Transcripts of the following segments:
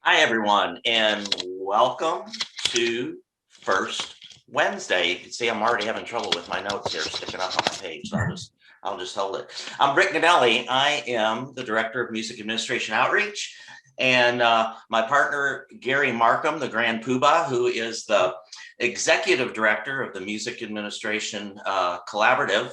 Hi, everyone, and welcome to First Wednesday. You can see I'm already having trouble with my notes here sticking up on my page, so I'll just hold it. I'm Rick Ganelli. I am the Director of Music Administration Outreach, and my partner, Gary Markham, the Grand Poobah, who is the Executive Director of the Music Administration Collaborative.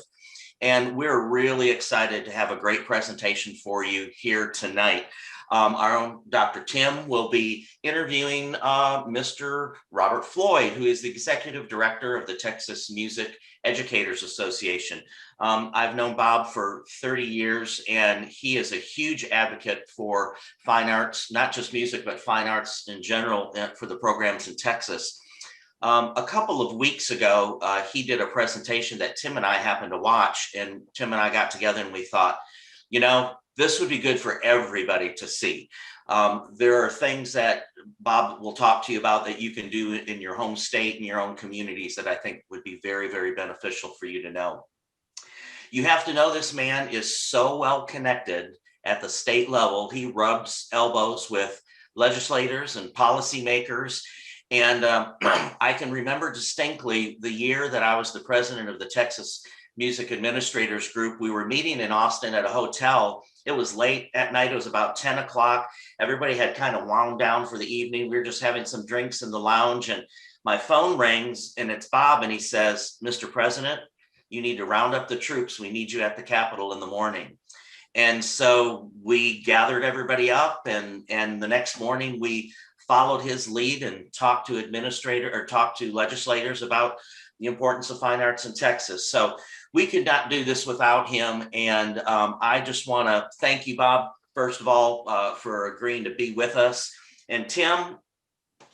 And we're really excited to have a great presentation for you here tonight. Our own Dr. Tim will be interviewing Mr. Robert Floyd, who is the Executive Director of the Texas Music Educators Association. I've known Bob for 30 years, and he is a huge advocate for fine arts, not just music, but fine arts in general for the programs in Texas. A couple of weeks ago, he did a presentation that Tim and I happened to watch, and Tim and I got together and we thought, this would be good for everybody to see. There are things that Bob will talk to you about that you can do in your home state and your own communities that I think would be very, very beneficial for you to know. You have to know this man is so well connected at the state level. He rubs elbows with legislators and policymakers. And I can remember distinctly the year that I was the president of the Texas Music Administrators Group. We were meeting in Austin at a hotel. It was late at night. It was about 10 o'clock. Everybody had kind of wound down for the evening. We were just having some drinks in the lounge, and my phone rings, and it's Bob, and he says, "Mr. President, you need to round up the troops. We need you at the Capitol in the morning." And so we gathered everybody up, and the next morning we followed his lead and talked to legislators about the importance of fine arts in Texas. So we could not do this without him. And I just want to thank you, Bob, first of all, for agreeing to be with us. And Tim,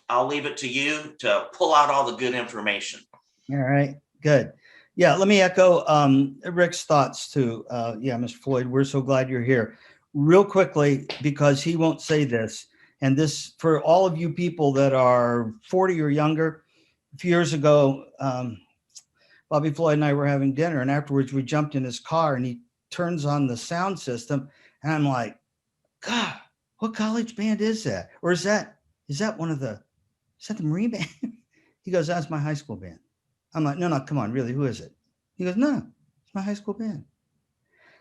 I'll leave it to you to pull out all the good information. All right, good. Yeah, let me echo Rick's thoughts too. Mr. Floyd, we're so glad you're here. Real quickly, because he won't say this, and this for all of you people that are 40 or younger. A few years ago, Bobby Floyd and I were having dinner, and afterwards we jumped in his car and he turns on the sound system, and I'm like, God, what college band is that? Or is that the Marine band? He goes, that's my high school band. I'm like, no, come on, really, who is it? He goes, no, it's my high school band.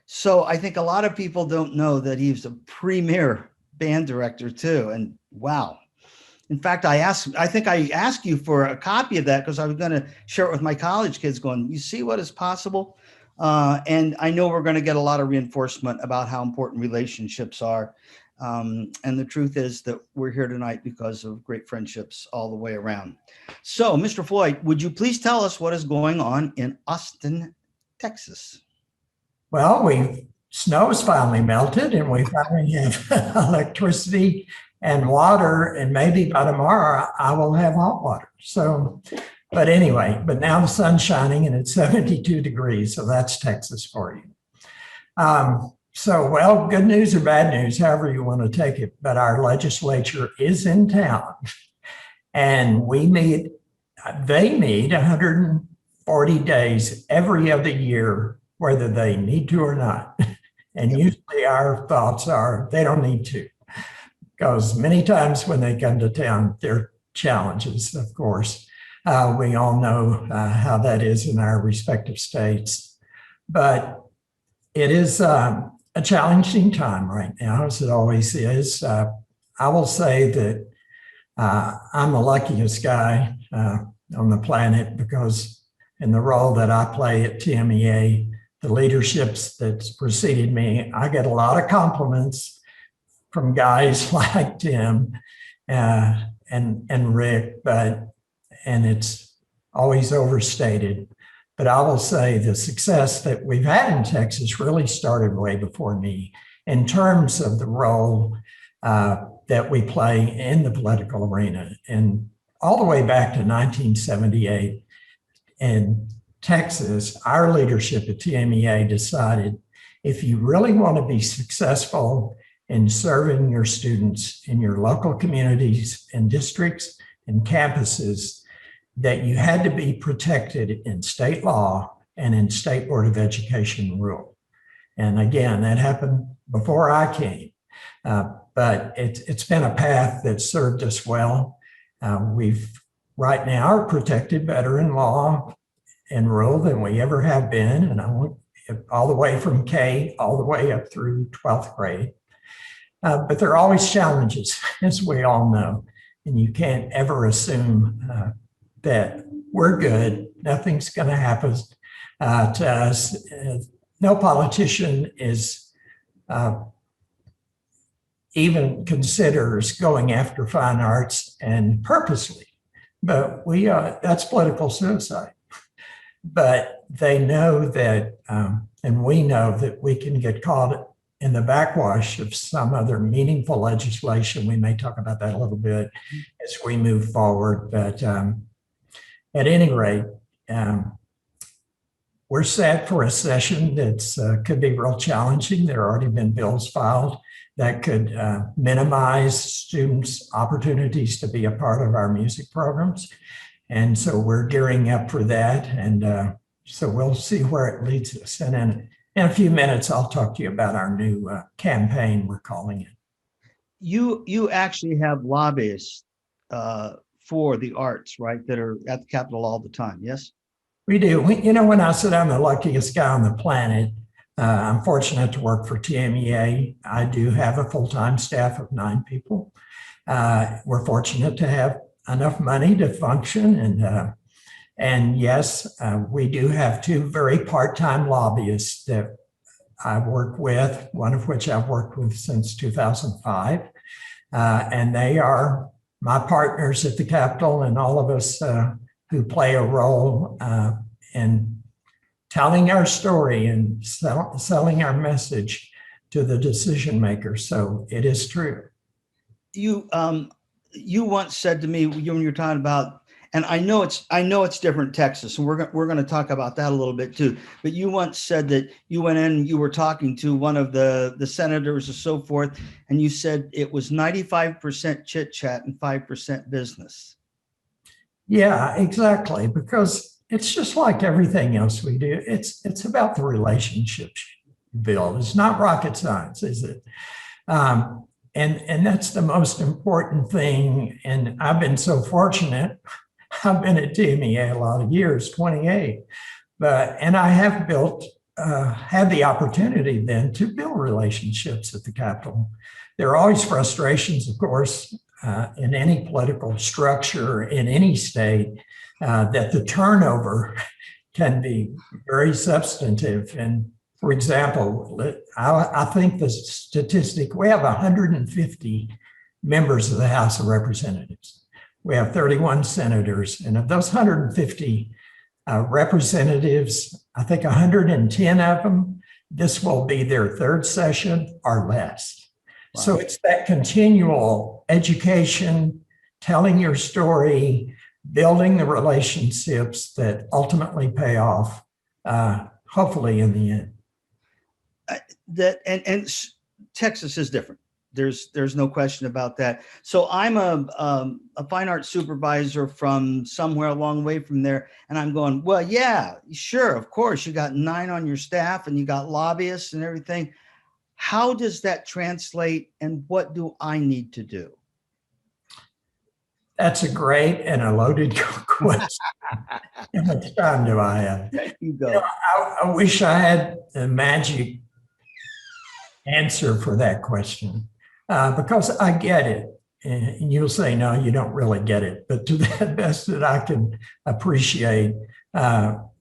So I think a lot of people don't know that he's a premier band director too. And wow. In fact, I think I asked you for a copy of that because I was going to share it with my college kids going, you see what is possible? And I know we're going to get a lot of reinforcement about how important relationships are. And the truth is that we're here tonight because of great friendships all the way around. So, Mr. Floyd, would you please tell us what is going on in Austin, Texas? Well, snow's finally melted and we finally have electricity and water, and maybe by tomorrow I will have hot water. So, but now the sun's shining and it's 72 degrees. So that's Texas for you. Well, good news or bad news, however you want to take it, but our legislature is in town and they meet 140 days every other year, whether they need to or not. And usually our thoughts are they don't need to, because many times when they come to town, there are challenges, of course. We all know how that is in our respective states, but it is a challenging time right now, as it always is. I will say that I'm the luckiest guy on the planet, because in the role that I play at TMEA, the leaderships that's preceded me, I get a lot of compliments from guys like Tim and Rick, and it's always overstated. But I will say the success that we've had in Texas really started way before me in terms of the role that we play in the political arena. And all the way back to 1978 in Texas, our leadership at TMEA decided if you really want to be successful in serving your students in your local communities and districts and campuses, that you had to be protected in state law and in state board of education rule. And again, that happened before I came. but it's been a path that served us well. We've right now are protected better in law and rule than we ever have been, and I went all the way from K all the way up through 12th grade. But there are always challenges, as we all know, and you can't ever assume that we're good. Nothing's going to happen to us. No politician is even considers going after fine arts and purposely, but that's political suicide. But they know that, and we know that we can get caught in the backwash of some other meaningful legislation. We may talk about that a little bit as we move forward. But at any rate, we're set for a session that's could be real challenging. There have already been bills filed that could minimize students' opportunities to be a part of our music programs. And so we're gearing up for that. And so we'll see where it leads us. And in a few minutes, I'll talk to you about our new campaign, we're calling it. You actually have lobbyists for the arts, right, that are at the Capitol all the time, yes? We do. When I said I'm the luckiest guy on the planet, I'm fortunate to work for TMEA. I do have a full-time staff of 9 people. We're fortunate to have enough money to function. And yes, we do have 2 very part-time lobbyists that I work with, one of which I've worked with since 2005. And they are my partners at the Capitol, and all of us who play a role in telling our story and selling our message to the decision makers. So it is true. You once said to me when you were talking about, and I know it's different in Texas, and we're going to talk about that a little bit too. But you once said that you went in and you were talking to one of the senators and so forth, and you said it was 95% chit chat and 5% business. Yeah, exactly. Because it's just like everything else we do. It's about the relationships build. It's not rocket science, is it? And that's the most important thing. And I've been so fortunate. I've been at TMEA a lot of years, 28, and I have had the opportunity then to build relationships at the Capitol. There are always frustrations, of course, in any political structure in any state, that the turnover can be very substantive. And for example, I think the statistic, we have 150 members of the House of Representatives. We have 31 senators, and of those 150 representatives, I think 110 of them, this will be their 3rd session or less. Wow. So it's that continual education, telling your story, building the relationships that ultimately pay off, hopefully in the end. And Texas is different. There's no question about that. So I'm a fine arts supervisor from somewhere a long way from there, and I'm going, well, yeah, sure, of course, you got 9 on your staff and you got lobbyists and everything. How does that translate, and what do I need to do? That's a great and a loaded question. How much time do I have? There you go. I wish I had a magic answer for that question. Because I get it, and you'll say, no, you don't really get it. But to the best that I can appreciate,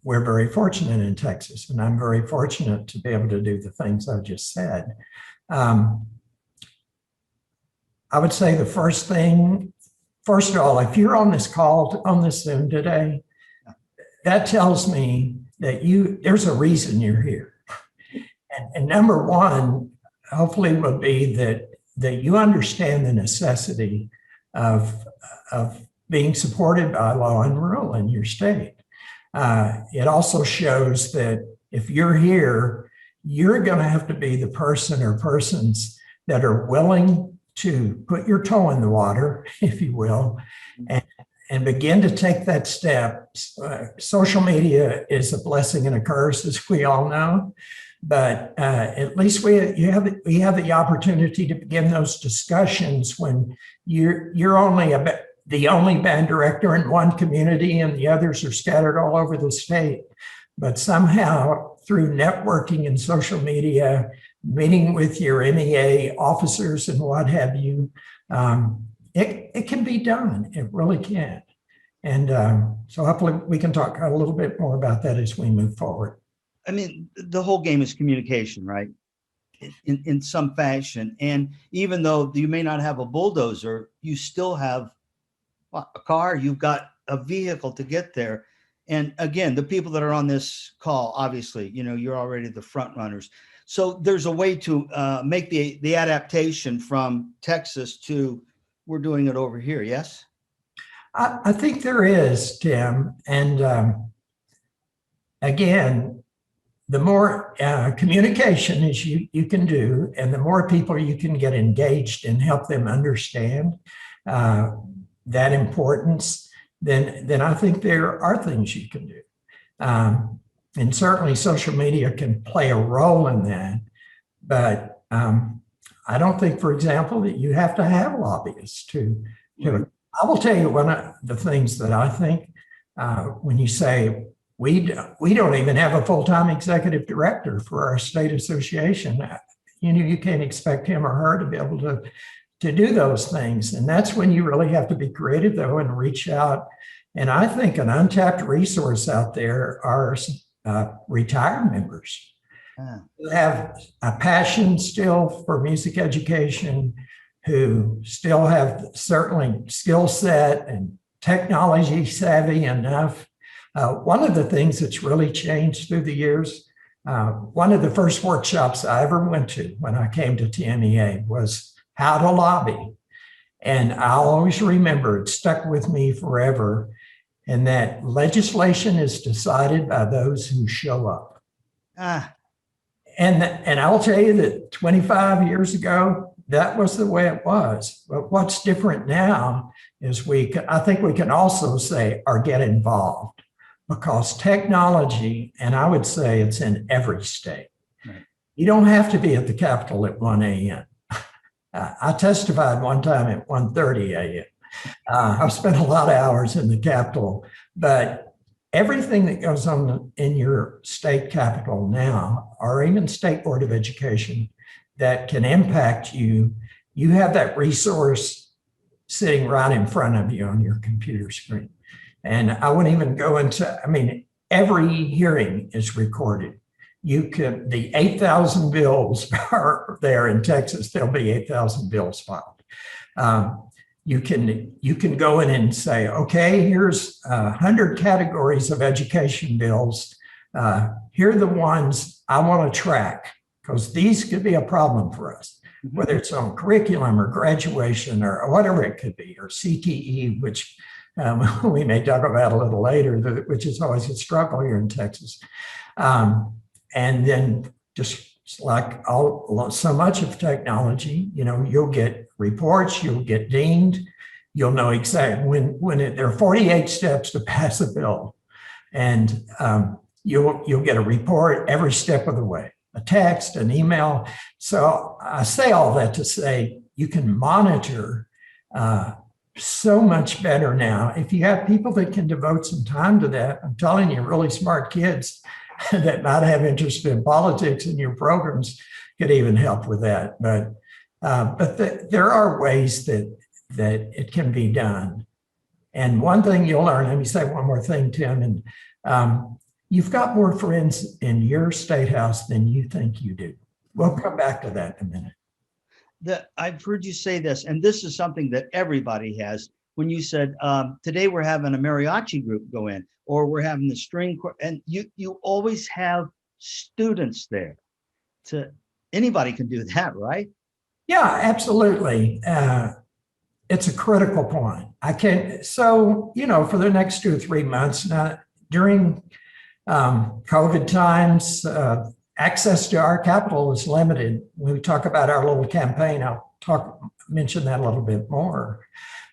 we're very fortunate in Texas, and I'm very fortunate to be able to do the things I just said. I would say the first of all, if you're on this call, on this Zoom today, that tells me that there's a reason you're here. And number one, hopefully, will be that you understand the necessity of being supported by law and rule in your state. It also shows that if you're here, you're going to have to be the person or persons that are willing to put your toe in the water, if you will, and begin to take that step. Social media is a blessing and a curse, as we all know. but at least we have the opportunity to begin those discussions when you're only the only band director in one community and the others are scattered all over the state. But somehow through networking and social media, meeting with your MEA officers and what have you, it can be done. It really can. And so hopefully we can talk a little bit more about that as we move forward. I mean, the whole game is communication, right? In some fashion. And even though you may not have a bulldozer, you still have a car, you've got a vehicle to get there. And again, the people that are on this call, obviously, you're already the front runners. So there's a way to make the adaptation from Texas to we're doing it over here. Yes? I think there is, Tim. And again, the more communication as you can do, and the more people you can get engaged and help them understand that importance, then I think there are things you can do. And certainly social media can play a role in that. But I don't think, for example, that you have to have lobbyists to I will tell you one of the things that I think when you say, we don't even have a full-time executive director for our state association. You can't expect him or her to be able to do those things. And that's when you really have to be creative, though, and reach out. And I think an untapped resource out there are retired members who have a passion still for music education, who still have certainly skill set and technology savvy enough. One of the things that's really changed through the years, one of the first workshops I ever went to when I came to TMEA was how to lobby. And I'll always remember, it stuck with me forever, and that legislation is decided by those who show up. And I'll tell you that 25 years ago, that was the way it was. But what's different now is I think we can also say, or get involved, because technology, and I would say it's in every state. Right. You don't have to be at the Capitol at 1 a.m. I testified one time at 1:30 a.m. I've spent a lot of hours in the Capitol, but everything that goes on in your state capitol now, or even state board of education, that can impact you, you have that resource sitting right in front of you on your computer screen. And I wouldn't even go into, every hearing is recorded. The 8,000 bills are there in Texas. There'll be 8,000 bills filed. You can go in and say, okay, here's 100 categories of education bills. Here are the ones I want to track, because these could be a problem for us, whether it's on curriculum or graduation or whatever it could be, or CTE, which we may talk about a little later, which is always a struggle here in Texas. And then just like so much of technology, you'll get reports, you'll get deemed, you'll know exactly when there are 48 steps to pass a bill, and you'll get a report every step of the way, a text, an email. So I say all that to say you can monitor so much better now. If you have people that can devote some time to that, I'm telling you, really smart kids that might have interest in politics in your programs could even help with that. But there are ways that it can be done. And one thing you'll learn, let me say one more thing, Tim, and you've got more friends in your state house than you think you do. We'll come back to that in a minute. I've heard you say this, and this is something that everybody has. When you said, today we're having a mariachi group go in, or we're having the string, and you always have students there. Anybody can do that, right? Yeah, absolutely. It's a critical point. For the next 2 or 3 months, now during COVID times, access to our capital is limited. When we talk about our little campaign, I'll mention that a little bit more.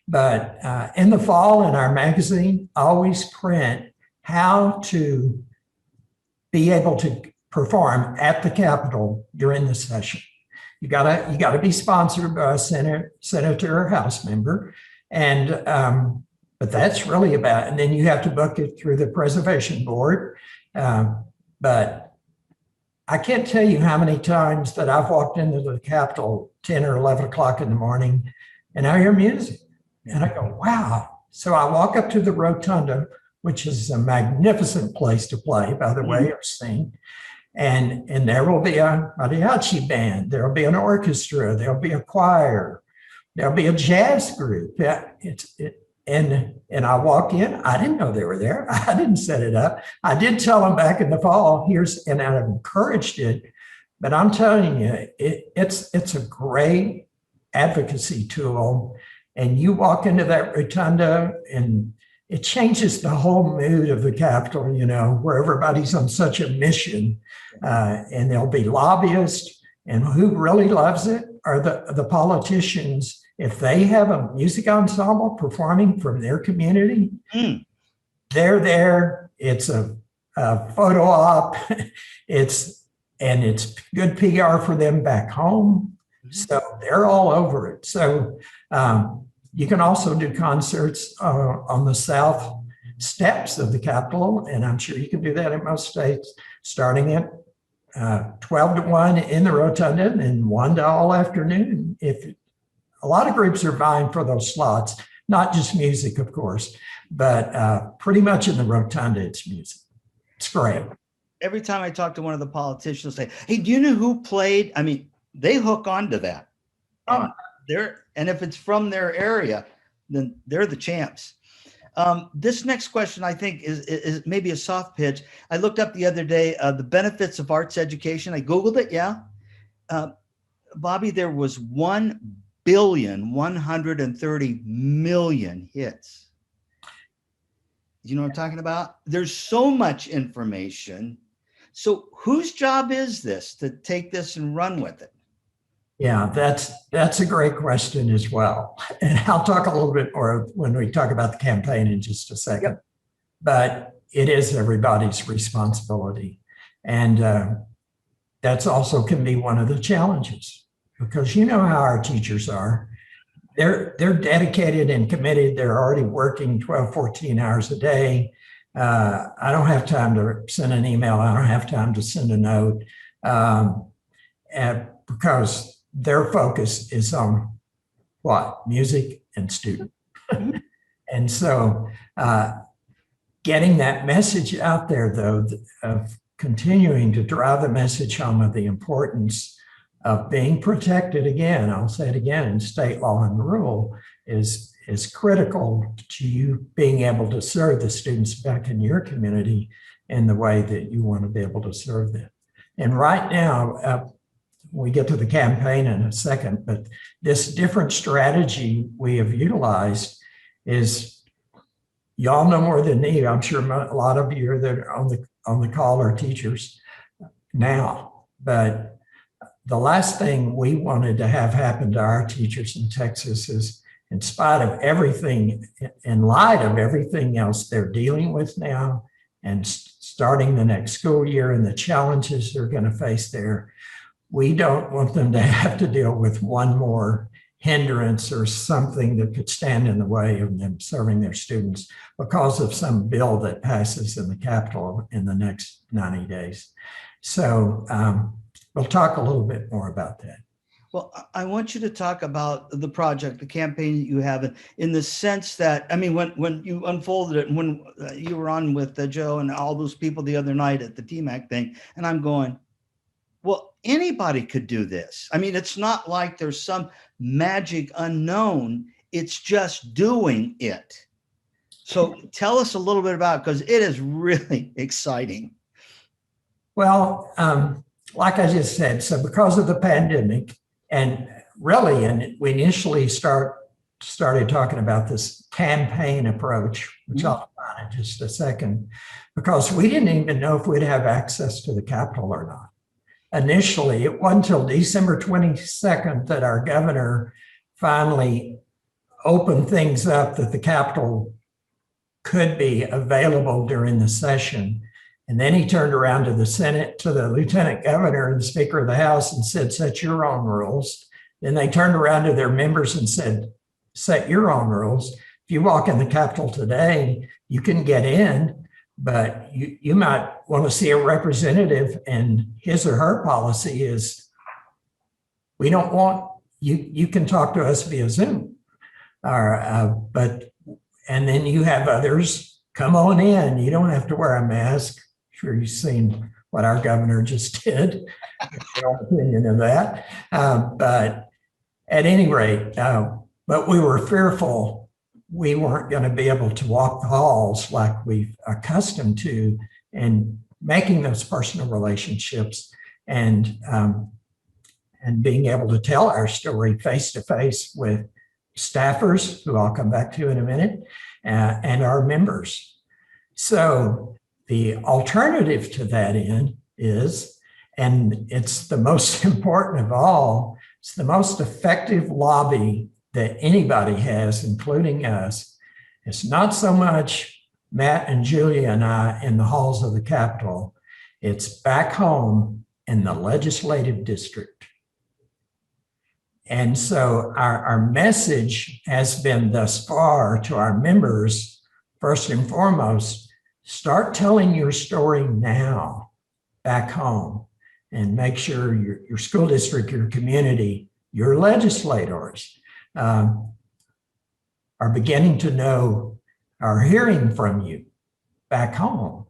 But in the fall, in our magazine, I always print how to be able to perform at the Capitol during the session. You gotta be sponsored by a senator or House member, and but that's really about. And then you have to book it through the Preservation Board. But I can't tell you how many times that I've walked into the Capitol 10 or 11 o'clock in the morning, and I hear music, and I go, "Wow!" So I walk up to the rotunda, which is a magnificent place to play, by the way, or sing. And there will be a mariachi band, there'll be an orchestra, there'll be a choir, there'll be a jazz group. And I walk in, I didn't know they were there. I didn't set it up. I did tell them back in the fall, and I've encouraged it, but I'm telling you, it's a great advocacy tool. And you walk into that rotunda and it changes the whole mood of the Capitol, where everybody's on such a mission, and there'll be lobbyists, and who really loves it are the politicians. If they have a music ensemble performing from their community, they're there. It's a photo op. It's good PR for them back home. So they're all over it. So you can also do concerts on the south steps of the Capitol, and I'm sure you can do that in most states, starting at 12 to 1 in the rotunda and 1 to all afternoon. If a lot of groups are vying for those slots, not just music, of course, but pretty much in the rotunda, it's music. It's great. Every time I talk to one of the politicians, say, "Hey, do you know who played?" I mean, they hook onto that. And if it's from their area, then they're the champs. This next question, I think, is maybe a soft pitch. I looked up the other day the benefits of arts education. I Googled it. Yeah. Bobby, there was 1,130,000,000 hits. You know what I'm talking about? There's so much information. So whose job is this to take this and run with it? Yeah, that's a great question as well. And I'll talk a little bit more when we talk about the campaign in just a second. Yep. But it is everybody's responsibility. And that's also can be one of the challenges, because you know how our teachers are. They're dedicated and committed. They're already working 12, 14 hours a day. I don't have time to send an email. I don't have time to send a note, because their focus is on what? Music and student. And so getting that message out there, though, of continuing to drive the message home of the importance of being protected, again, I'll say it again, in state law and rule is critical to you being able to serve the students back in your community in the way that you want to be able to serve them. And right now, we get to the campaign in a second, but this different strategy we have utilized is, y'all know more than me. I'm sure a lot of you that are on the call are teachers now, but the last thing we wanted to have happen to our teachers in Texas is, in spite of everything, in light of everything else they're dealing with now and starting the next school year and the challenges they're going to face there, we don't want them to have to deal with one more hindrance or something that could stand in the way of them serving their students because of some bill that passes in the Capitol in the next 90 days. So we'll talk a little bit more about that. Well, I want you to talk about the project, the campaign that you have, in the sense that, I mean, when you unfolded it and when you were on with Joe and all those people the other night at the TMAC thing, and I'm going, well, anybody could do this. I mean, it's not like there's some magic unknown. It's just doing it. So tell us a little bit about it, because it is really exciting. Well, like I just said, so because of the pandemic, and really, and we initially started talking about this campaign approach, which I'll define in just a second, because we didn't even know if we'd have access to the Capitol or not. Initially, it wasn't until December 22nd that our governor finally opened things up that the Capitol could be available during the session. And then he turned around to the Senate, to the Lieutenant Governor and the Speaker of the House and said, set your own rules. Then they turned around to their members and said, set your own rules. If you walk in the Capitol today, you can get in, but you might want to see a representative, and his or her policy is, we don't want, you can talk to us via Zoom. And then you have others, come on in, you don't have to wear a mask. Sure, you've seen what our governor just did, your opinion of that. But at any rate, but we were fearful we weren't going to be able to walk the halls like we've accustomed to, and making those personal relationships and being able to tell our story face to face with staffers, who I'll come back to in a minute, and our members. So the alternative to that end is, and it's the most important of all, it's the most effective lobby that anybody has, including us. It's not so much Matt and Julia and I in the halls of the Capitol. It's back home in the legislative district. And so our message has been thus far to our members, first and foremost, start telling your story now back home, and make sure your school district, your community, your legislators are beginning to know, are hearing from you back home.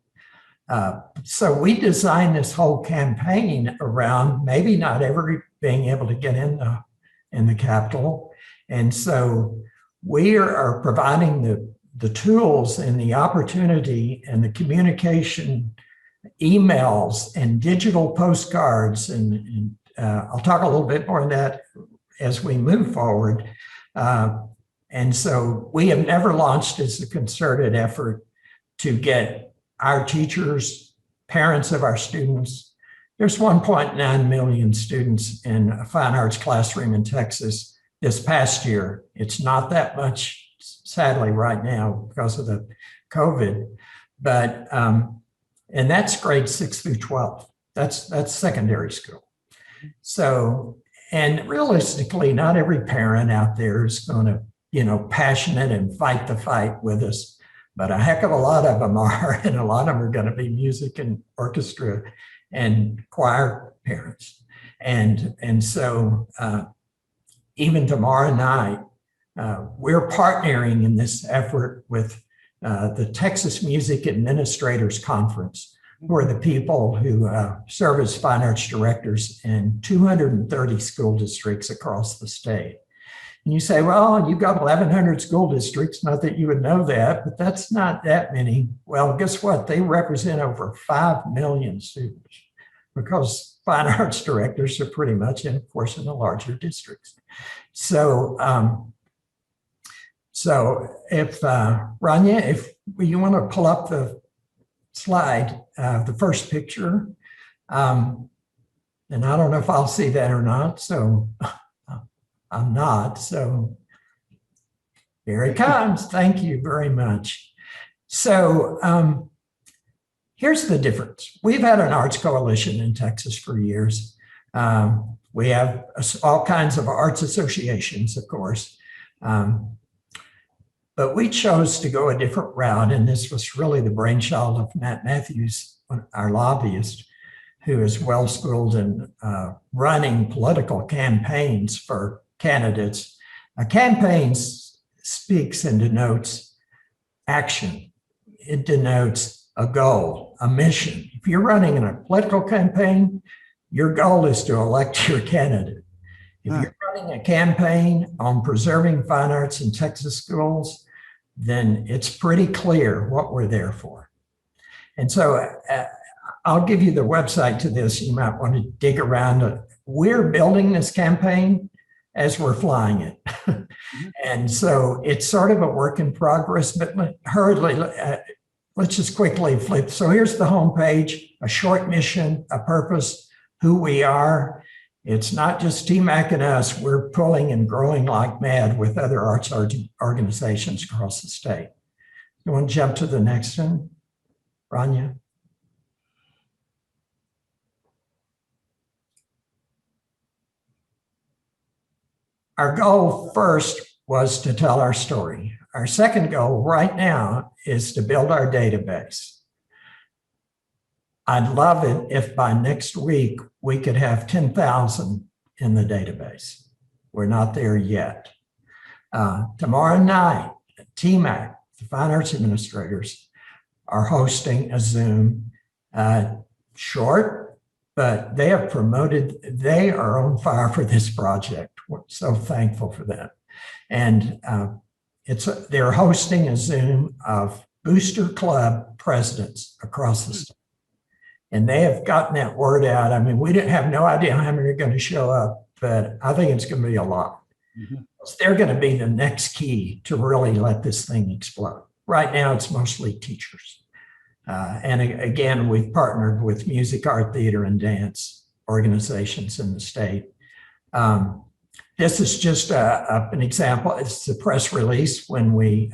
So we designed this whole campaign around maybe not every being able to get in the Capitol. And so we are providing the tools and the opportunity and the communication, emails and digital postcards. And I'll talk a little bit more on that as we move forward. And so we have never launched as a concerted effort to get our teachers, parents of our students. There's 1.9 million students in a fine arts classroom in Texas this past year. It's not that much, sadly, right now because of the COVID, but, and that's grades 6 through 12. That's secondary school. So, and realistically, not every parent out there is going to, passionate and fight the fight with us, but a heck of a lot of them are, and a lot of them are going to be music and orchestra and choir parents. And so even tomorrow night, we're partnering in this effort with the Texas Music Administrators Conference, who are the people who serve as fine arts directors in 230 school districts across the state. And you say, well, you've got 1,100 school districts, not that you would know that, but that's not that many. Well, guess what? They represent over 5 million students, because fine arts directors are pretty much, and of course, in the larger districts. So, if Rania, if you want to pull up the slide, the first picture, and I don't know if I'll see that or not, so I'm not. So here it comes. Thank you very much. So here's the difference. We've had an arts coalition in Texas for years. We have all kinds of arts associations, of course. But we chose to go a different route, and this was really the brainchild of Matt Matthews, our lobbyist, who is well-schooled in running political campaigns for candidates. A campaign speaks and denotes action. It denotes a goal, a mission. If you're running in a political campaign, your goal is to elect your candidate. If you're running a campaign on preserving fine arts in Texas schools, then it's pretty clear what we're there for. And so I'll give you the website to this. You might want to dig around it. We're building this campaign as we're flying it. And so it's sort of a work in progress, but hurriedly, let's just quickly flip. So here's the homepage, a short mission, a purpose, who we are. It's not just TMAC and us. We're pulling and growing like mad with other arts organizations across the state. You want to jump to the next one, Rania? our goal first was to tell our story. Our second goal right now is to build our database. I'd love it if by next week we could have 10,000 in the database. We're not there yet. Tomorrow night, TMAC, the Fine Arts Administrators, are hosting a Zoom, short, but they have promoted, they are on fire for this project. We're so thankful for them. And they're hosting a Zoom of Booster Club presidents across the state. And they have gotten that word out. I mean, we didn't have no idea how many are going to show up, but I think it's going to be a lot. Mm-hmm. They're going to be the next key to really let this thing explode. Right now, it's mostly teachers. And again, we've partnered with music, art, theater, and dance organizations in the state. This is just an example. It's a press release when we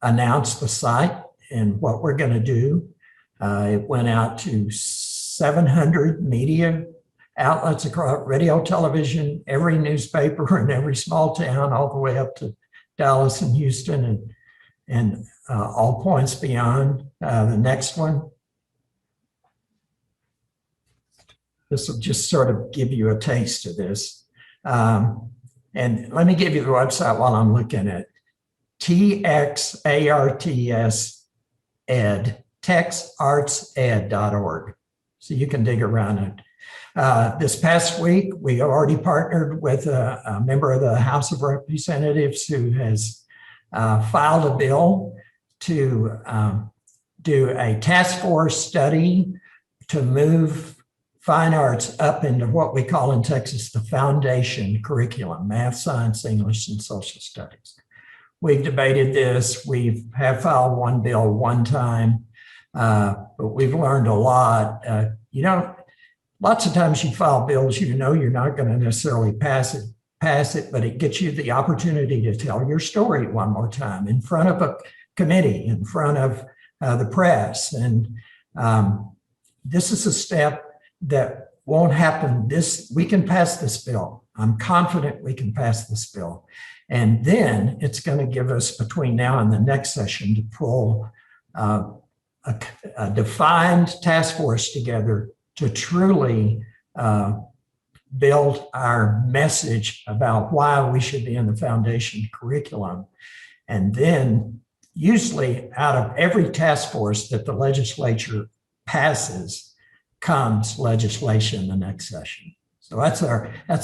announced the site and what we're going to do. It went out to 700 media outlets across radio, television, every newspaper in every small town, all the way up to Dallas and Houston and all points beyond. The next one. This will just sort of give you a taste of this. And let me give you the website while I'm looking at TXARTS Ed. texartsed.org. So you can dig around it. This past week, we already partnered with a member of the House of Representatives who has filed a bill to do a task force study to move fine arts up into what we call in Texas the foundation curriculum, math, science, English, and social studies. We've debated this. We have filed one bill one time. But we've learned a lot. Lots of times you file bills, you're not going to necessarily pass it, but it gets you the opportunity to tell your story one more time in front of a committee, in front of the press. And this is a step that won't happen. We can pass this bill. I'm confident we can pass this bill. And then it's going to give us between now and the next session to pull a defined task force together to truly build our message about why we should be in the foundation curriculum. And then usually out of every task force that the legislature passes comes legislation the next session. So that's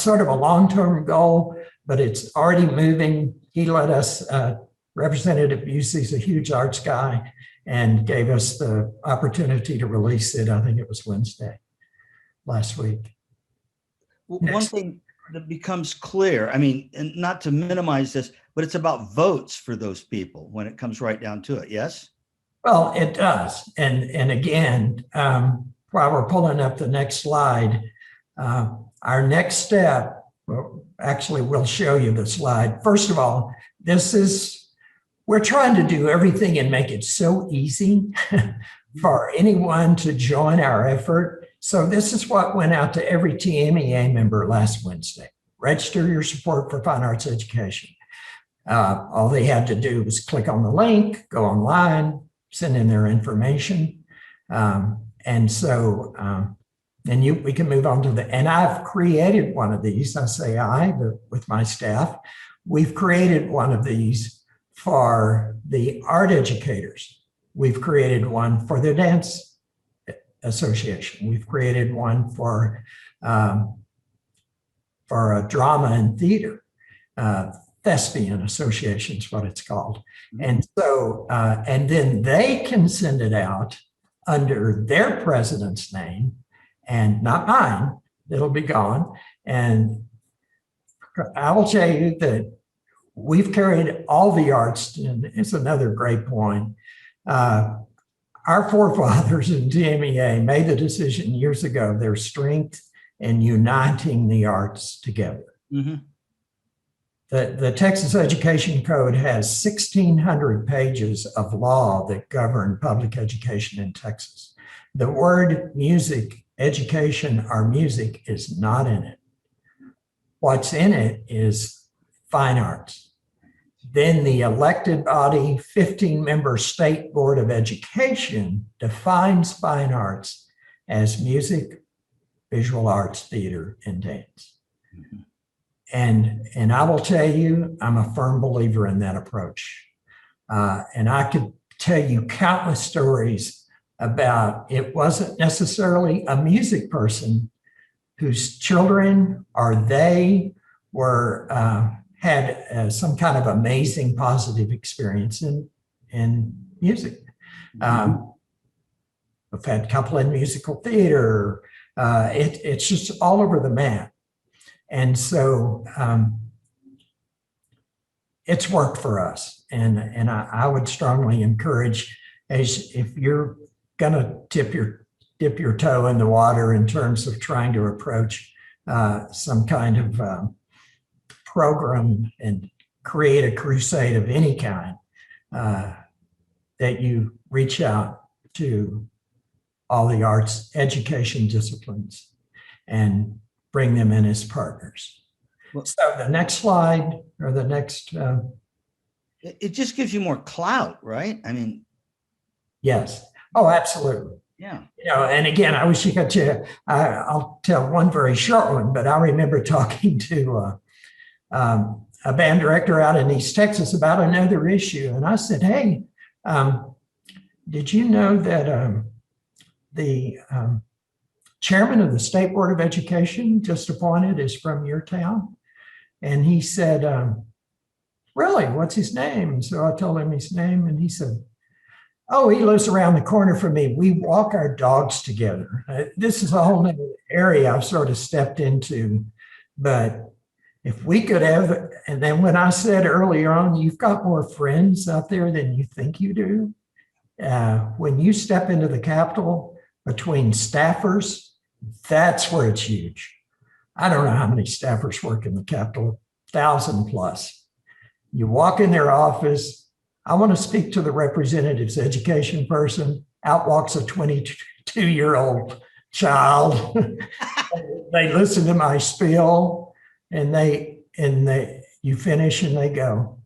sort of a long-term goal, but it's already moving. He let us, Representative Busey's a huge arts guy, and gave us the opportunity to release it. I think it was Wednesday last week. One thing that becomes clear, I mean, and not to minimize this, but it's about votes for those people when it comes right down to it, yes? Well, it does. And again, while we're pulling up the next slide, our next step, we'll show you the slide. First of all, we're trying to do everything and make it so easy for anyone to join our effort. So this is what went out to every TMEA member last Wednesday. Register your support for fine arts education. All they had to do was click on the link, go online, send in their information. We can move on to and I've created one of these. I say but with my staff, we've created one of these for the art educators. We've created one for the dance association. We've created one for drama and theater, thespian association is what it's called. And so, and then they can send it out under their president's name and not mine. It'll be gone. And I will tell you that we've carried all the arts, and it's another great point. Our forefathers in TMEA made the decision years ago, their strength in uniting the arts together. Mm-hmm. The Texas Education Code has 1,600 pages of law that govern public education in Texas. The word music, education, or music is not in it. what's in it is fine arts. Then the elected body, 15-member state board of education defines fine arts as music, visual arts, theater, and dance. Mhm. And I will tell you, I'm a firm believer in that approach. And I could tell you countless stories about it wasn't necessarily a music person whose children or they were had some kind of amazing positive experience in music. We've had a couple in musical theater. It's just all over the map. And so it's worked for us. And I would strongly encourage, as if you're gonna dip your toe in the water in terms of trying to approach some kind of program and create a crusade of any kind, that you reach out to all the arts education disciplines and bring them in as partners. So the next slide, or the next. It just gives you more clout, right? I mean. Yes. Oh, absolutely. Yeah. You know, and again, I wish you could tell, I'll tell one very short one, but I remember talking to a band director out in East Texas about another issue. And I said, hey, did you know that the chairman of the State Board of Education just appointed is from your town? And he said, really, what's his name? And so I told him his name, and he said, oh, he lives around the corner from me. We walk our dogs together. This is a whole new area I've sort of stepped into. But if we could have, and then when I said earlier on, you've got more friends out there than you think you do. When you step into the Capitol between staffers, that's where it's huge. I don't know how many staffers work in the Capitol, 1,000 plus. You walk in their office, I want to speak to the representative's education person. Out walks a 22-year-old child. They listen to my spiel, and you finish, and they go,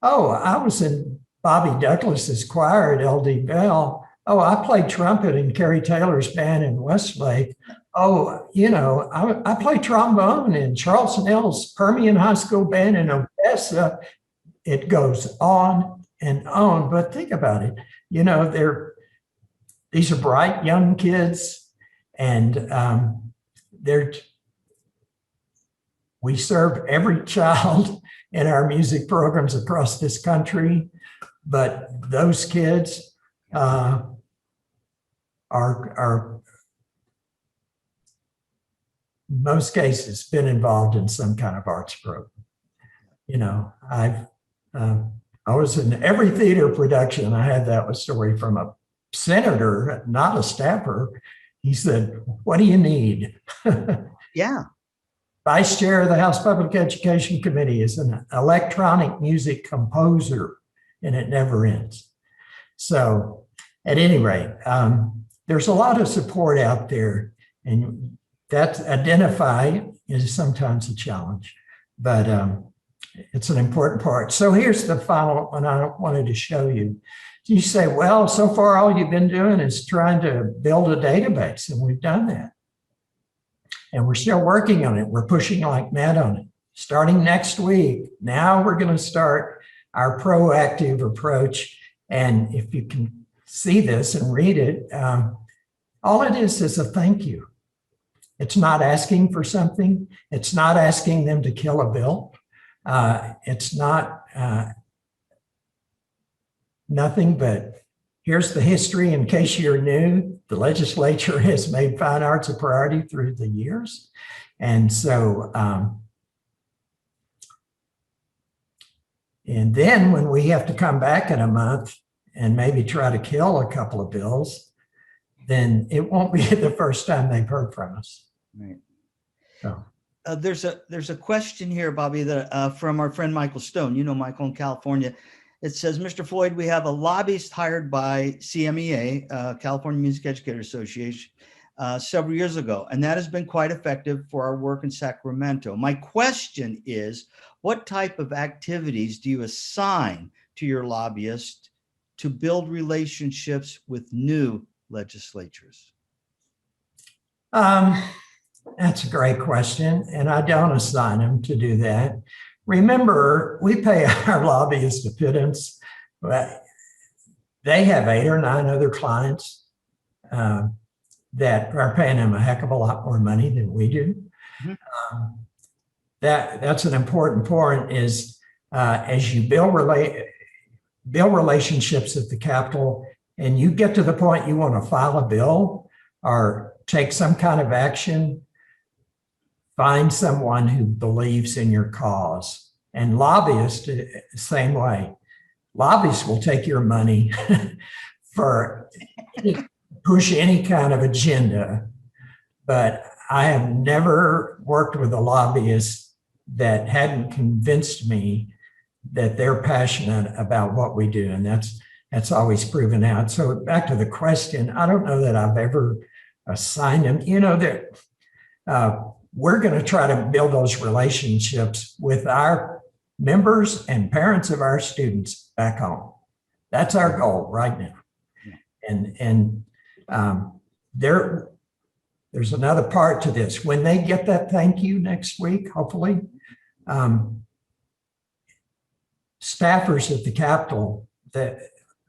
oh, I was in Bobby Douglas's choir at LD Bell. Oh, I played trumpet in Kerry Taylor's band in Westlake. Oh, you know, I play trombone in Charles Snell's Permian High School band in Odessa. It goes on and on. But think about it. You know, these are bright young kids, and we serve every child in our music programs across this country. But those kids are most cases been involved in some kind of arts program. You know, I was in every theater production. I had that story from a senator, not a staffer. He said, what do you need? Yeah. Vice chair of the House Public Education Committee is an electronic music composer, and it never ends. So at any rate, there's a lot of support out there, and that identify is sometimes a challenge, but it's an important part. So here's the final one I wanted to show you. You say, well, so far all you've been doing is trying to build a database, and we've done that. And we're still working on it. We're pushing like mad on it. Starting next week, now we're going to start our proactive approach. And if you can see this and read it, all it is a thank you. It's not asking for something. It's not asking them to kill a bill. It's not nothing but here's the history. In case you're new, the legislature has made fine arts a priority through the years. And so, and then when we have to come back in a month and maybe try to kill a couple of bills, then it won't be the first time they've heard from us. Right. So. There's a question here, Bobby, that from our friend Michael Stone. You know Michael in California. It says, Mr. Floyd, we have a lobbyist hired by CMEA, California Music Educators Association, several years ago, and that has been quite effective for our work in Sacramento. My question is, what type of activities do you assign to your lobbyists to build relationships with new legislatures? That's a great question, and I don't assign them to do that. Remember, we pay our lobbyists a pittance, but they have 8 or 9 other clients that are paying them a heck of a lot more money than we do. Mm-hmm. That's an important point is as you build relationships at the Capitol and you get to the point you want to file a bill or take some kind of action, find someone who believes in your cause. And lobbyists, same way. Lobbyists will take your money for push any kind of agenda, but I have never worked with a lobbyist that hadn't convinced me that they're passionate about what we do, and that's always proven out. So back to the question, I don't know that I've ever assigned them. You know, that we're going to try to build those relationships with our members and parents of our students back home. That's our goal right now. And there's another part to this. When they get that thank you next week, hopefully, staffers at the Capitol, that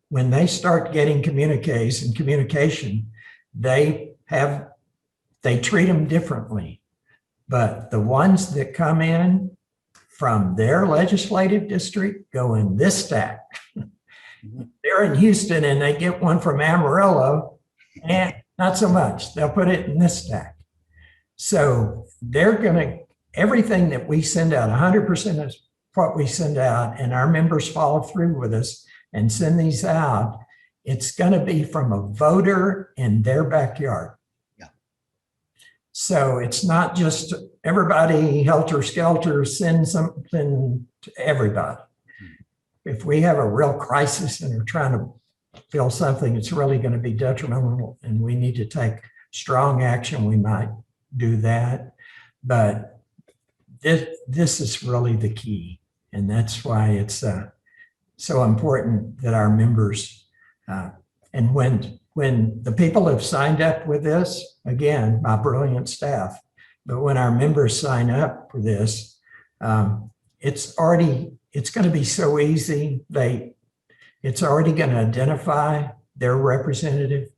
when they start getting communiques and communication, they treat them differently. But the ones that come in from their legislative district go in this stack. They're in Houston and they get one from Amarillo, and not so much. They'll put it in this stack. So they're going to, everything that we send out, 100% of what we send out, and our members follow through with us and send these out, it's going to be from a voter in their backyard. Yeah. So it's not just everybody helter-skelter send something to everybody. If we have a real crisis and are trying to fill something that's really going to be detrimental and we need to take strong action, we might do that. But this is really the key. And that's why it's so important that our members, and when the people have signed up with this, again, my brilliant staff, but when our members sign up for this, it's going to be so easy. It's already going to identify their representative,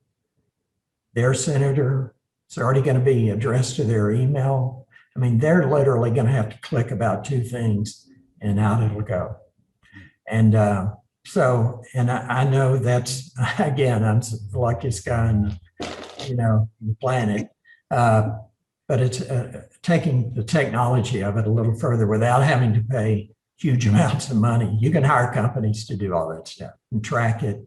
their senator. It's already going to be addressed to their email. I mean, they're literally going to have to click about 2 things and out it'll go. And I know that's, again, I'm the luckiest guy on the planet. But it's taking the technology of it a little further without having to pay huge amounts of money. You can hire companies to do all that stuff and track it.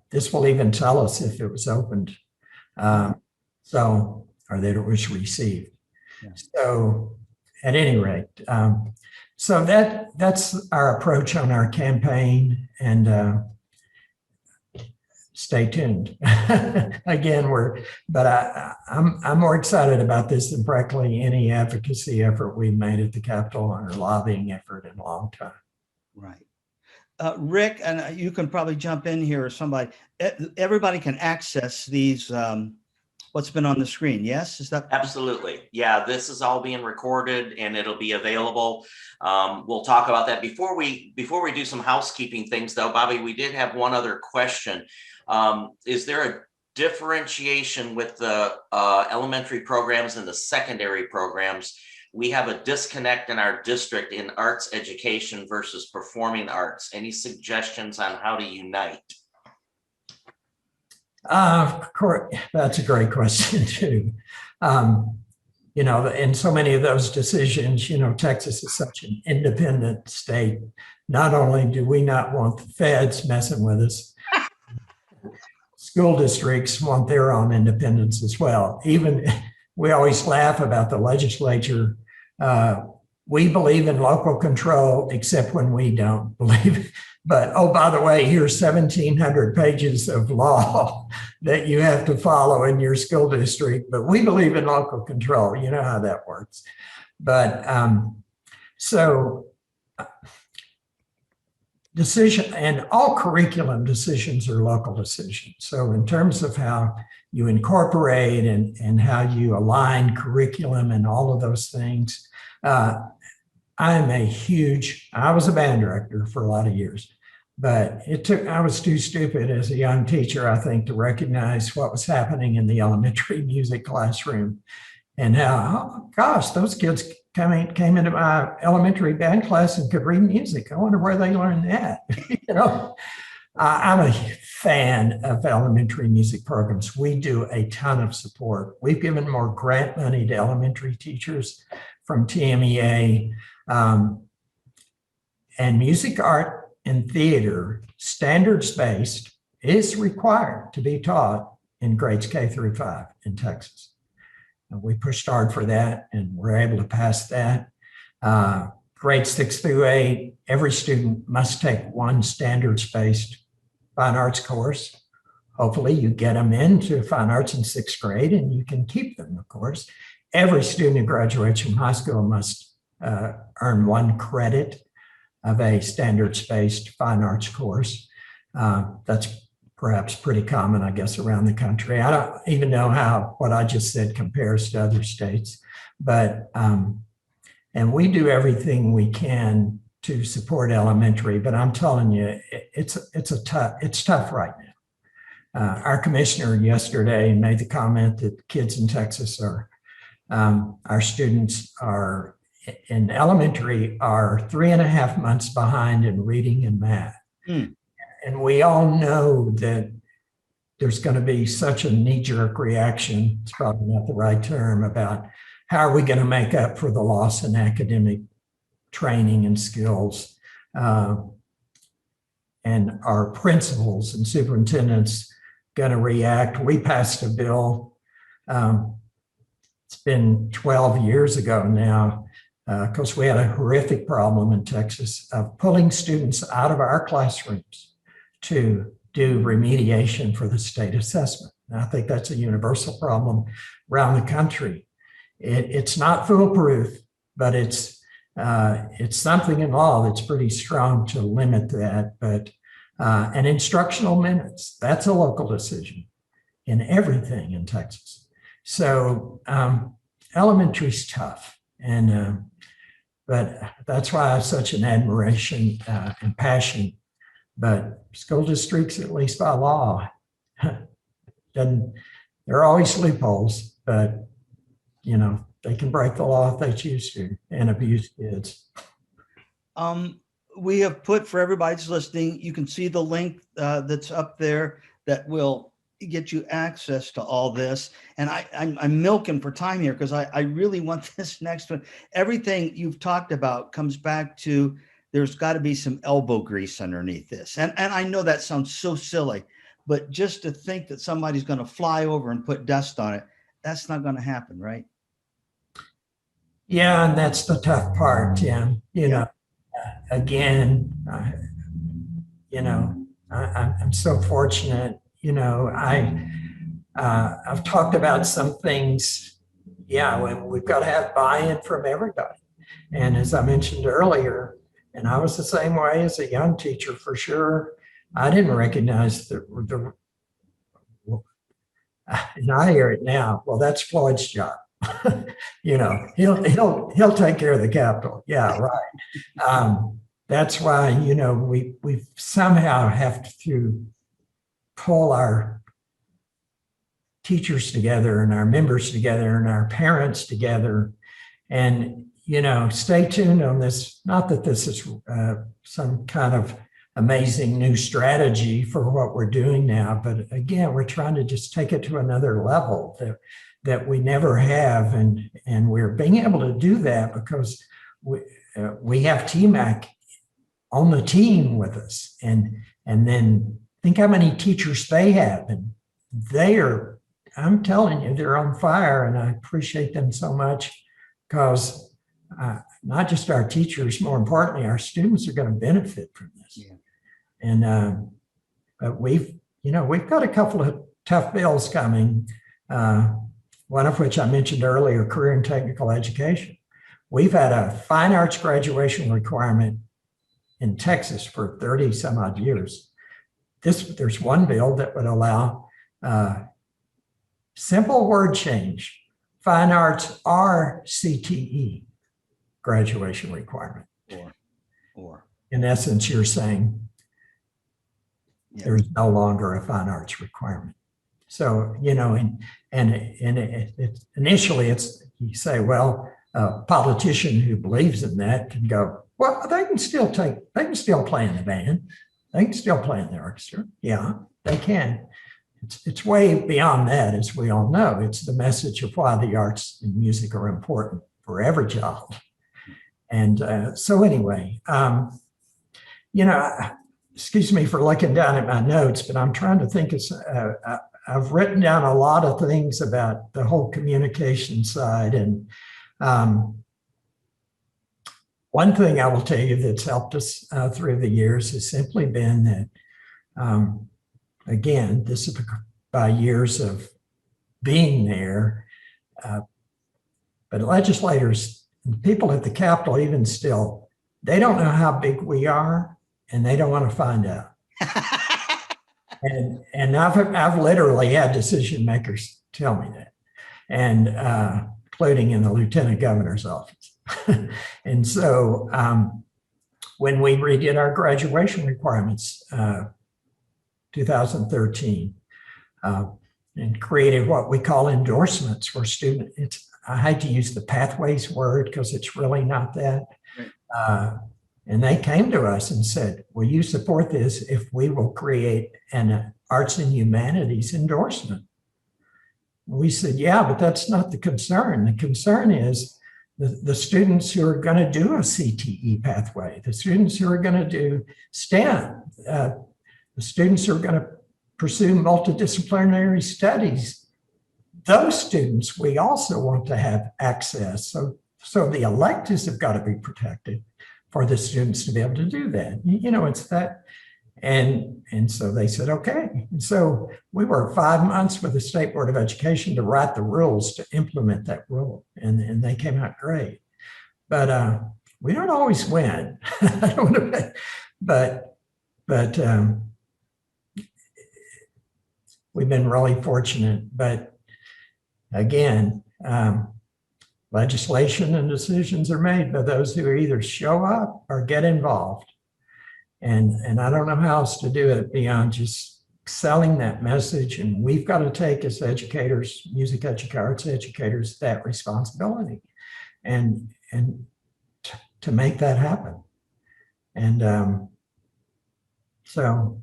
This will even tell us if it was opened, or that it was received. Yeah. So at any rate, so that's our approach on our campaign, and stay tuned. Again, I'm more excited about this than practically any advocacy effort we've made at the Capitol or lobbying effort in a long time. Right. Rick, and you can probably jump in here or somebody, everybody can access these, what's been on the screen. Yes, is that? Absolutely. Yeah, this is all being recorded and it'll be available. We'll talk about that. Before we do some housekeeping things though, Bobby, we did have one other question. Is there a differentiation with the elementary programs and the secondary programs? We have a disconnect in our district in arts education versus performing arts. Any suggestions on how to unite? Of course, that's a great question too. In so many of those decisions, Texas is such an independent state. Not only do we not want the feds messing with us, school districts want their own independence as well. Even we always laugh about the legislature. We believe in local control, except when we don't believe But, oh, by the way, here's 1,700 pages of law that you have to follow in your school district. But we believe in local control. You know how that works. But so decision, and all curriculum decisions are local decisions. So in terms of how you incorporate and how you align curriculum and all of those things, I was a band director for a lot of years, but I was too stupid as a young teacher, I think, to recognize what was happening in the elementary music classroom and how, oh, gosh, those kids came into my elementary band class and could read music. I wonder where they learned that. I'm a fan of elementary music programs. We do a ton of support. We've given more grant money to elementary teachers from TMEA. And music, art, and theater, standards-based, is required to be taught in grades K through 5 in Texas. And we pushed hard for that, and we're able to pass that. Grades 6 through 8, every student must take one standards-based fine arts course. Hopefully you get them into fine arts in 6th grade and you can keep them, of course. Every student who graduates from high school must earn 1 credit of a standards-based fine arts course. That's perhaps pretty common, I guess, around the country. I don't even know how what I just said compares to other states, but and we do everything we can to support elementary, but I'm telling you, it's tough right now. Our commissioner yesterday made the comment that kids in Texas our students are in elementary are 3.5 months behind in reading and math. And we all know that there's going to be such a knee-jerk reaction, it's probably not the right term, about how are we going to make up for the loss in academic training and skills. And our principals and superintendents going to react. We passed a bill, it's been 12 years ago now, because we had a horrific problem in Texas of pulling students out of our classrooms to do remediation for the state assessment. And I think that's a universal problem around the country. It's not foolproof, but it's something in law that's pretty strong to limit that. But and instructional minutes, that's a local decision in everything in Texas. So elementary's tough, and but that's why I have such an admiration and passion. But school districts, at least by law, there are always loopholes, but they can break the law if they choose to and abuse kids. We have put, for everybody that's listening, you can see the link that's up there that will get you access to all this. And I'm milking for time here because I really want this next one. Everything you've talked about comes back to there's got to be some elbow grease underneath this. And I know that sounds so silly, but just to think that somebody's going to fly over and put dust on it, that's not going to happen, right? Yeah, and that's the tough part, Tim. Again, I'm so fortunate. I've talked about some things. Yeah, we've got to have buy-in from everybody. And as I mentioned earlier, and I was the same way as a young teacher for sure. I didn't recognize and I hear it now. Well, that's Floyd's job. He'll take care of the Capitol. Yeah, right. That's why we somehow have to pull our teachers together and our members together and our parents together, and stay tuned on this. Not that this is some kind of amazing new strategy for what we're doing now, but again, we're trying to just take it to another level that we never have, and we're being able to do that because we have TMAC on the team with us, and then think how many teachers they have, and I'm telling you, they're on fire, and I appreciate them so much because not just our teachers, more importantly, our students are going to benefit from this. Yeah. But we've got a couple of tough bills coming. One of which I mentioned earlier, career and technical education. We've had a fine arts graduation requirement in Texas for 30 some odd years. There's one bill that would allow simple word change, fine arts or CTE graduation requirement. Or in essence, you're saying there's no longer a fine arts requirement. So, initially you say, well, a politician who believes in that can go, well, they can still play in the band. They can still play in the orchestra. Yeah, they can. It's way beyond that, as we all know. It's the message of why the arts and music are important for every child. And so anyway, excuse me for looking down at my notes, but I'm trying to think. I've written down a lot of things about the whole communication side. And one thing I will tell you that's helped us through the years has simply been that, again, this is by years of being there, but legislators, people at the Capitol, even still, they don't know how big we are, and they don't want to find out. And I've literally had decision makers tell me that, and including in the lieutenant governor's office. And so when we redid our graduation requirements, 2013, and created what we call endorsements for students. I hate to use the pathways word because it's really not that. And they came to us and said, will you support this if we will create an arts and humanities endorsement? We said, yeah, but that's not the concern. The concern is the students who are going to do a CTE pathway, the students who are going to do STEM, the students who are going to pursue multidisciplinary studies. Those students, we also want to have access. So the electives have got to be protected for the students to be able to do that. It's that. And so they said, okay. And so we worked 5 months with the State Board of Education to write the rules to implement that rule. And they came out great. But we don't always win. But we've been really fortunate. But again, legislation and decisions are made by those who either show up or get involved. And I don't know how else to do it beyond just selling that message. And we've got to take, as educators, music arts educators, that responsibility and to make that happen. And so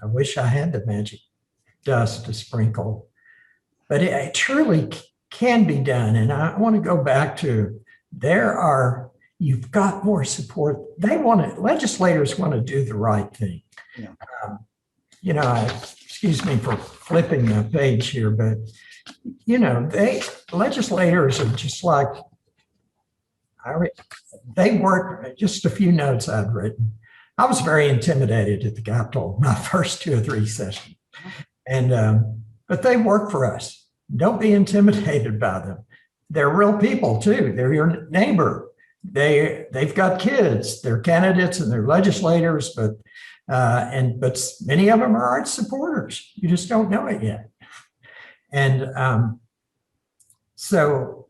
I wish I had the magic dust to sprinkle, but it truly can be done. And I want to go back to you've got more support. Legislators want to do the right thing. Yeah. Excuse me for flipping the page here, but legislators are just like, they work, just a few notes I've written. I was very intimidated at the Capitol my first 2 or 3 sessions. But they work for us. Don't be intimidated by them. They're real people too. They're your neighbor. They've got kids. They're candidates and they're legislators, but many of them are arts supporters. You just don't know it yet. And so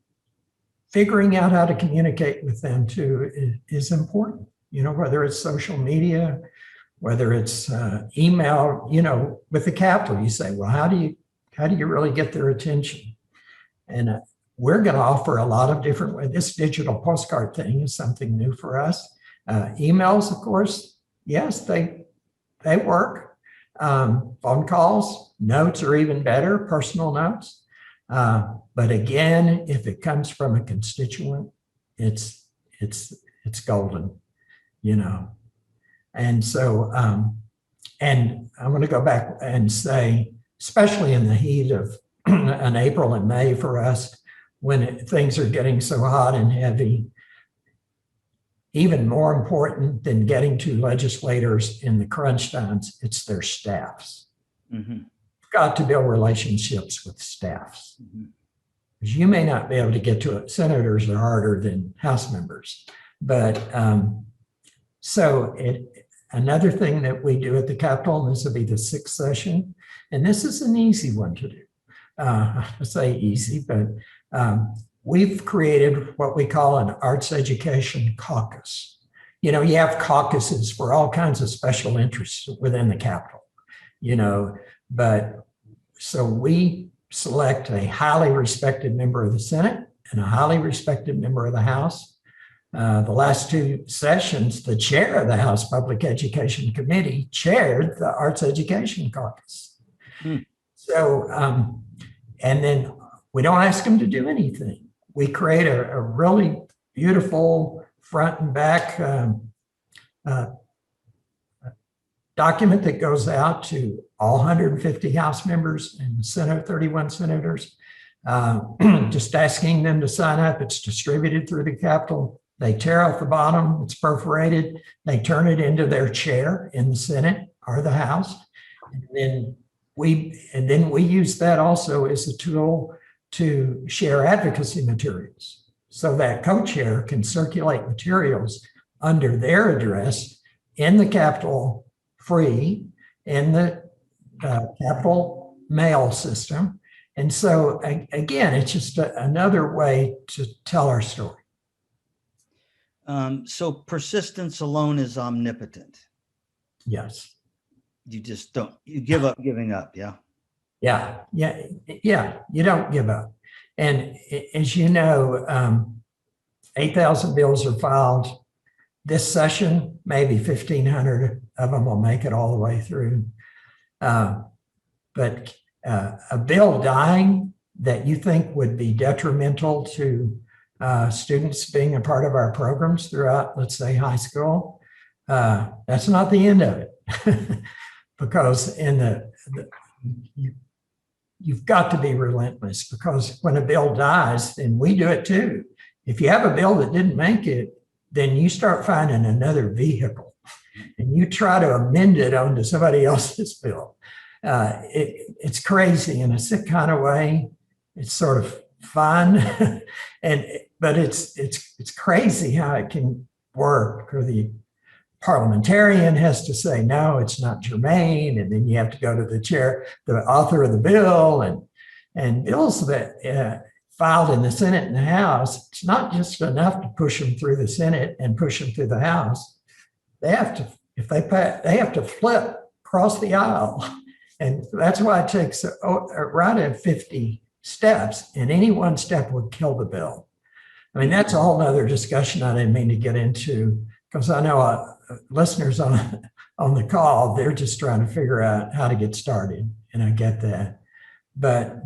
figuring out how to communicate with them too is important. Whether it's social media, whether it's email, with the Capitol, you say, well, how do you really get their attention? And we're going to offer a lot of different ways. This digital postcard thing is something new for us. Emails, of course, yes, they work. Phone calls, notes are even better, personal notes. But again, if it comes from a constituent, it's golden, And so, and I'm going to go back and say, especially in the heat of an April and May for us, when things are getting so hot and heavy, even more important than getting to legislators in the crunch times, it's their staffs. Mm-hmm. You've got to build relationships with staffs. Mm-hmm. Because you may not be able to get to it. Senators are harder than House members. But another thing that we do at the Capitol, and this will be the 6th session, and this is an easy one to do. I say easy, but we've created what we call an arts education caucus. You know, you have caucuses for all kinds of special interests within the Capitol, you know, but so we select a highly respected member of the Senate and a highly respected member of the House. The last 2 sessions, the chair of the House Public Education Committee chaired the Arts Education Caucus. So, and then we don't ask them to do anything. We create a really beautiful front and back document that goes out to all 150 House members and Senate 31 senators, just asking them to sign up. It's distributed through the Capitol. They tear off the bottom, it's perforated. They turn it into their chair in the Senate or the House. And then we use that also as a tool to share advocacy materials. So that co-chair can circulate materials under their address in the Capitol free, in the Capitol mail system. And so again, it's just another way to tell our story. So persistence alone is omnipotent. Yes. You just don't, you give up giving up. Yeah. Yeah. You don't give up. And as you know, 8,000 bills are filed this session. Maybe 1,500 of them will make it all the way through. But a bill dying that you think would be detrimental to students being a part of our programs throughout, let's say, high school, that's not the end of it. Because you've got to be relentless, because when a bill dies, and we do it too, if you have a bill that didn't make it, then you start finding another vehicle and you try to amend it onto somebody else's bill. It's crazy in a sick kind of way. It's sort of fun, but it's crazy how it can work. Or the parliamentarian has to say, no, it's not germane. And then you have to go to the chair, the author of the bill, and bills that filed in the Senate and the House, it's not just enough to push them through the Senate and push them through the House. They have to, they have to flip across the aisle. And that's why it takes right at 50 steps, and any one step would kill the bill. I mean, that's a whole nother discussion I didn't mean to get into, because I know listeners on the call, they're just trying to figure out how to get started, and I get that. But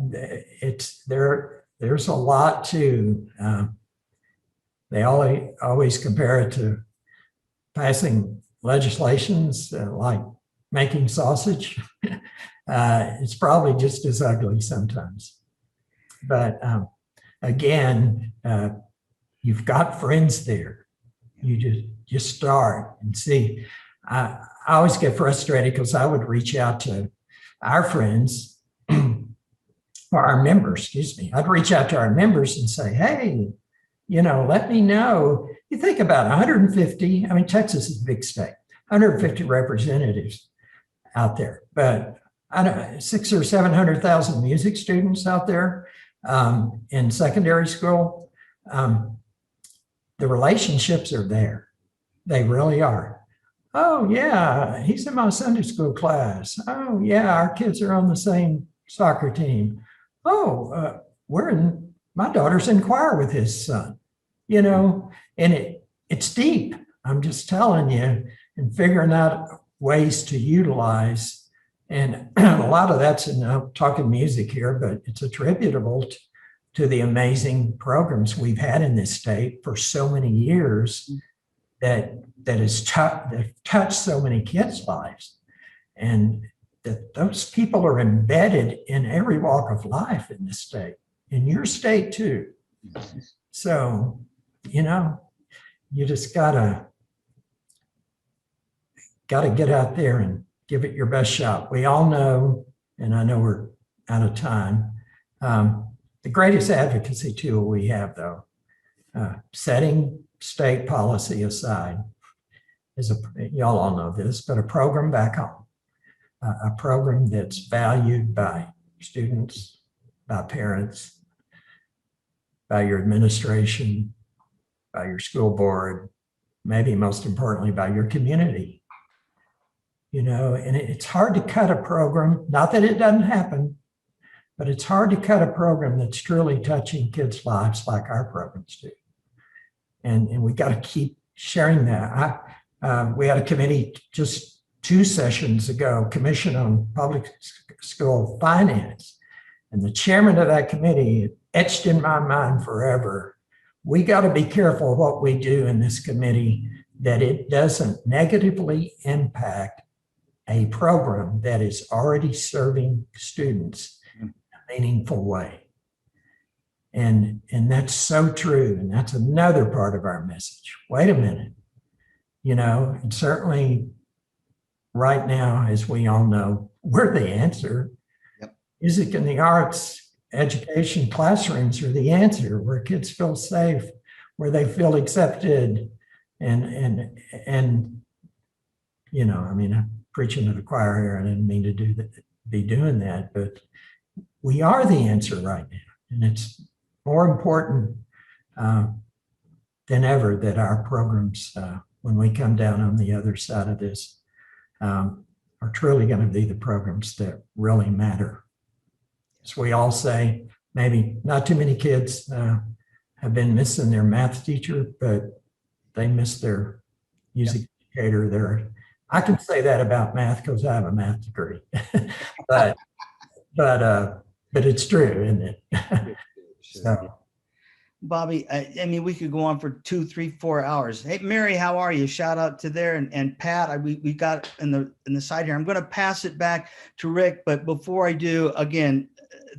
there's a lot to, they always compare it to passing legislations like making sausage. It's probably just as ugly sometimes. But again, you've got friends there. You just start and see. I always get frustrated because I would reach out to our friends, or our members, excuse me. I'd reach out to our members and say, hey, let me know. You think about 150, I mean, Texas is a big state, 150 representatives out there, but I don't know, 600,000 or 700,000 music students out there in secondary school. The relationships are there. They really are. Oh yeah, he's in my Sunday school class. Oh yeah, our kids are on the same soccer team. Oh, my daughter's in choir with his son, and it's deep. I'm just telling you, and figuring out ways to utilize. And a lot of that's, I'm talking music here, but it's attributable to the amazing programs we've had in this state for so many years that has touched so many kids' lives. And that those people are embedded in every walk of life in this state, in your state too. So, you just gotta get out there and give it your best shot. We all know, and I know we're out of time, the greatest advocacy tool we have, though, setting state policy aside, is y'all all know this, but a program back home, a program that's valued by students, by parents, by your administration, by your school board, maybe most importantly, by your community. You know, and it's hard to cut a program, not that it doesn't happen, but it's hard to cut a program that's truly touching kids' lives like our programs do. And we got to keep sharing that. We had a committee just 2 sessions ago, Commission on Public School Finance. And the chairman of that committee, etched in my mind forever, we got to be careful what we do in this committee, that it doesn't negatively impact a program that is already serving students in a meaningful way. And that's so true. And that's another part of our message. Wait a minute. You know, and certainly right now, as we all know, we're the answer. Yep. Music and the arts, education, classrooms are the answer, where kids feel safe, where they feel accepted. And you know, I mean, I'm preaching to the choir here. I didn't mean to be doing that, but we are the answer right now. And it's more important than ever that our programs, when we come down on the other side of this, are truly going to be the programs that really matter. As we all say, maybe not too many kids have been missing their math teacher, but they miss their music educator. I can say that about math because I have a math degree, but it's true, isn't it? So. Bobby, I mean, we could go on for 2, 3, 4 hours. Hey, Mary, how are you? Shout out to there. And Pat, we got in the side here. I'm going to pass it back to Rick. But before I do, again,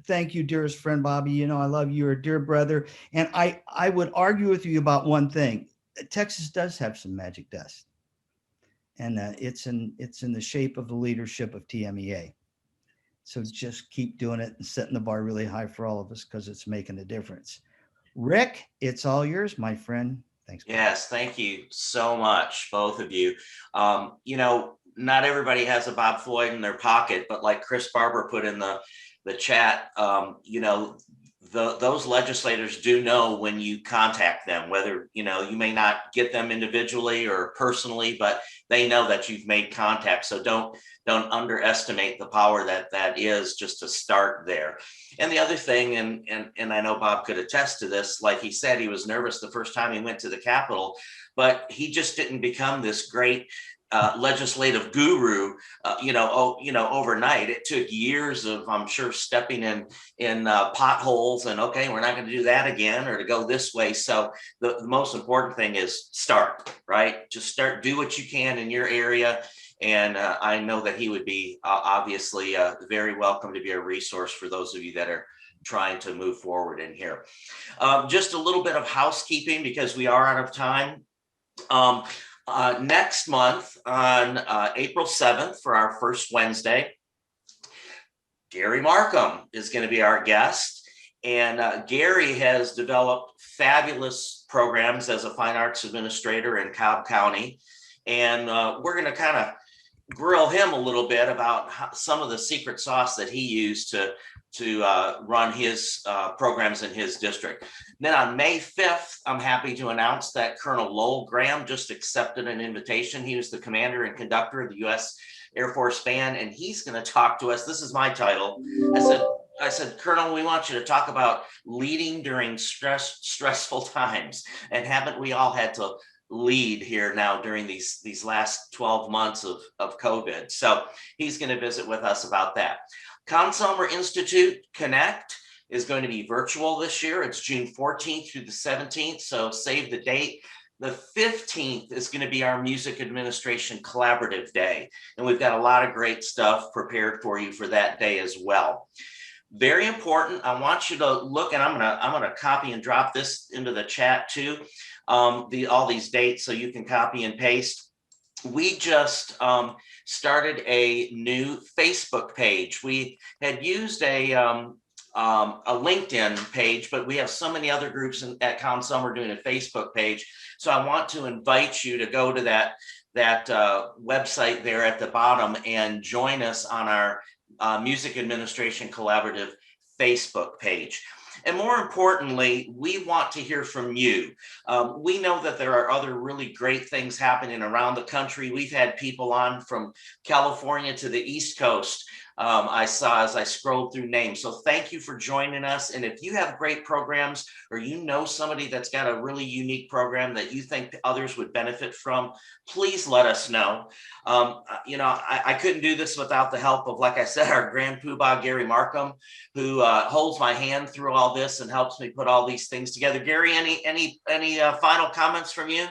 thank you, dearest friend, Bobby. You know, I love you. You're a dear brother. And I would argue with you about one thing. Texas does have some magic dust. And it's in the shape of the leadership of TMEA. So just keep doing it and setting the bar really high for all of us, because it's making a difference. Rick, it's all yours, my friend. Thanks. Yes, thank you so much, both of you. You know, not everybody has a Bob Floyd in their pocket, but like Chris Barber put in the chat, you know, those legislators do know when you contact them, whether, you know, you may not get them individually or personally, but they know that you've made contact. So don't underestimate the power that is just to start there. And the other thing, and I know Bob could attest to this, like he said, he was nervous the first time he went to the Capitol, but he just didn't become this great legislative guru, overnight. It took years of, I'm sure, stepping in potholes and, okay, we're not going to do that again, or to go this way. So the most important thing is start, right? Just start, do what you can in your area. And I know that he would be obviously very welcome to be a resource for those of you that are trying to move forward in here. Just a little bit of housekeeping, because we are out of time. Next month on April 7th, for our first Wednesday, Gary Markham is going to be our guest. And Gary has developed fabulous programs as a fine arts administrator in Cobb County. And we're going to kind of grill him a little bit about some of the secret sauce that he used to run his programs in his district. Then on May 5th, I'm happy to announce that Colonel Lowell Graham just accepted an invitation. He was the commander and conductor of the U.S. Air Force Band, and he's going to talk to us. This is my title. I said, Colonel, we want you to talk about leading during stressful times. And haven't we all had to lead here now during these last 12 months of COVID? So he's going to visit with us about that. Consumer Institute Connect is going to be virtual this year. It's June 14th through the 17th. So save the date. The 15th is going to be our Music Administration Collaborative Day. And we've got a lot of great stuff prepared for you for that day as well. Very important. I want you to look, and I'm gonna copy and drop this into the chat too. all these dates so you can copy and paste. We just started a new Facebook page. We had used a LinkedIn page, but we have so many other groups at ComSum. We're doing a Facebook page. So I want to invite you to go to that website there at the bottom and join us on our Music Administration Collaborative Facebook page. And more importantly, we want to hear from you. We know that there are other really great things happening around the country. We've had people on from California to the East Coast. I saw as I scrolled through names. So thank you for joining us. And if you have great programs, or you know somebody that's got a really unique program that you think others would benefit from, please let us know. I couldn't do this without the help of, like I said, our Grand Poobah, Gary Markham, who holds my hand through all this and helps me put all these things together. Gary, any final comments from you?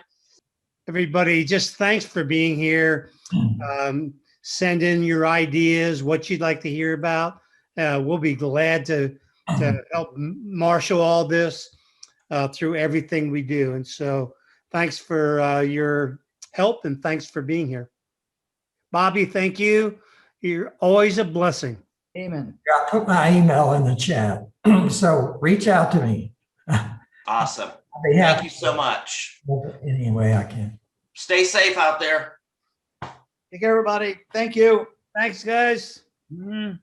Everybody, just thanks for being here. Send in your ideas, what you'd like to hear about. We'll be glad to help marshal all this through everything we do. And so thanks for your help, and thanks for being here. Bobby, thank you. You're always a blessing. Amen. I put my email in the chat, so reach out to me. Awesome. Thank you so much. Any way I can. Stay safe out there. Take care, everybody. Thank you. Thanks, guys. Mhm.